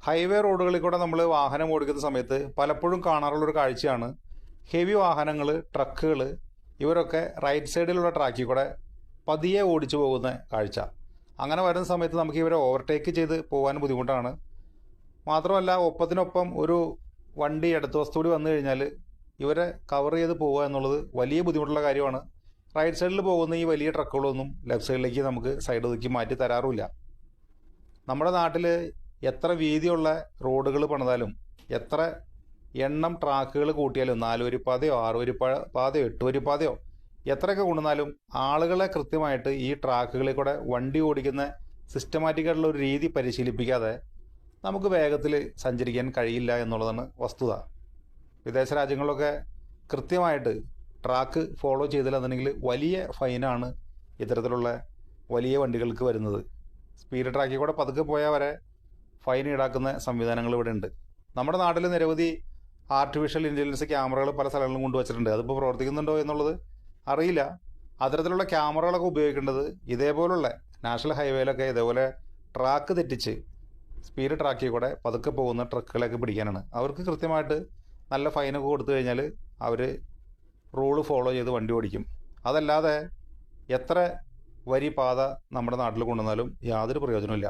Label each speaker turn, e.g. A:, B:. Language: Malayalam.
A: ഹൈവേ റോഡുകളിൽ കൂടെ നമ്മൾ വാഹനം ഓടിക്കുന്ന സമയത്ത് പലപ്പോഴും കാണാറുള്ളൊരു കാഴ്ചയാണ് ഹെവി വാഹനങ്ങൾ, ട്രക്കുകൾ ഇവരൊക്കെ റൈറ്റ് സൈഡിലുള്ള ട്രാക്കിൽ കൂടെ പതിയെ ഓടിച്ചു പോകുന്ന കാഴ്ച. അങ്ങനെ വരുന്ന സമയത്ത് നമുക്ക് ഇവരെ ഓവർടേക്ക് ചെയ്ത് പോകാൻ ബുദ്ധിമുട്ടാണ്. മാത്രമല്ല, ഒപ്പത്തിനൊപ്പം ഒരു വണ്ടി ഇടത്ത് വസ്തുകൂടി വന്നു കഴിഞ്ഞാൽ ഇവരെ കവർ ചെയ്ത് പോവുക എന്നുള്ളത് വലിയ ബുദ്ധിമുട്ടുള്ള കാര്യമാണ്. റൈറ്റ് സൈഡിൽ പോകുന്ന ഈ വലിയ ട്രക്കുകളൊന്നും ലെഫ്റ്റ് സൈഡിലേക്ക് നമുക്ക് സൈഡ് ഒതുക്കി മാറ്റി തരാറുമില്ല. നമ്മുടെ നാട്ടിൽ എത്ര വീതിയുള്ള റോഡുകൾ പണിതാലും, എത്ര എണ്ണം ട്രാക്കുകൾ കൂട്ടിയാലും, 4 വരിപ്പാതയോ 6 വരിപ്പാതയോ 8 വരിപ്പാതയോ എത്രയൊക്കെ കൊണ്ടുവന്നാലും ആളുകളെ കൃത്യമായിട്ട് ഈ ട്രാക്കുകളിൽ കൂടെ വണ്ടി ഓടിക്കുന്ന സിസ്റ്റമാറ്റിക്കായിട്ടുള്ള ഒരു രീതി പരിശീലിപ്പിക്കാതെ നമുക്ക് വേഗത്തിൽ സഞ്ചരിക്കാൻ കഴിയില്ല എന്നുള്ളതാണ് വസ്തുത. വിദേശ രാജ്യങ്ങളിലൊക്കെ കൃത്യമായിട്ട് ട്രാക്ക് ഫോളോ ചെയ്തില്ലെന്നുണ്ടെങ്കിൽ വലിയ ഫൈനാണ് ഇത്തരത്തിലുള്ള വലിയ വണ്ടികൾക്ക് വരുന്നത്. സ്പീഡ് ട്രാക്കിൽ കൂടെ പതുക്കെ പോയാൽ വരെ ഫൈൻ ഈടാക്കുന്ന സംവിധാനങ്ങൾ ഇവിടെ ഉണ്ട്. നമ്മുടെ നാട്ടിൽ നിരവധി ആർട്ടിഫിഷ്യൽ ഇൻ്റലിജൻസ് ക്യാമറകൾ പല സ്ഥലങ്ങളിലും കൊണ്ടുവച്ചിട്ടുണ്ട്. അതിപ്പോൾ പ്രവർത്തിക്കുന്നുണ്ടോ എന്നുള്ളത് അറിയില്ല. അത്തരത്തിലുള്ള ക്യാമറകളൊക്കെ ഉപയോഗിക്കേണ്ടത് ഇതേപോലുള്ള നാഷണൽ ഹൈവേയിലൊക്കെ ഇതേപോലെ ട്രാക്ക് തെറ്റിച്ച് സ്പീഡ് ട്രാക്കിൽ കൂടെ പതുക്കെ പോകുന്ന ട്രക്കുകളൊക്കെ പിടിക്കാനാണ്. അവർക്ക് കൃത്യമായിട്ട് നല്ല ഫൈനൊക്കെ കൊടുത്തു കഴിഞ്ഞാൽ അവർ റൂള് ഫോളോ ചെയ്ത് വണ്ടി ഓടിക്കും. അതല്ലാതെ എത്ര വരി പാത നമ്മുടെ നാട്ടിൽ കൊണ്ടുവന്നാലും യാതൊരു പ്രയോജനമില്ല.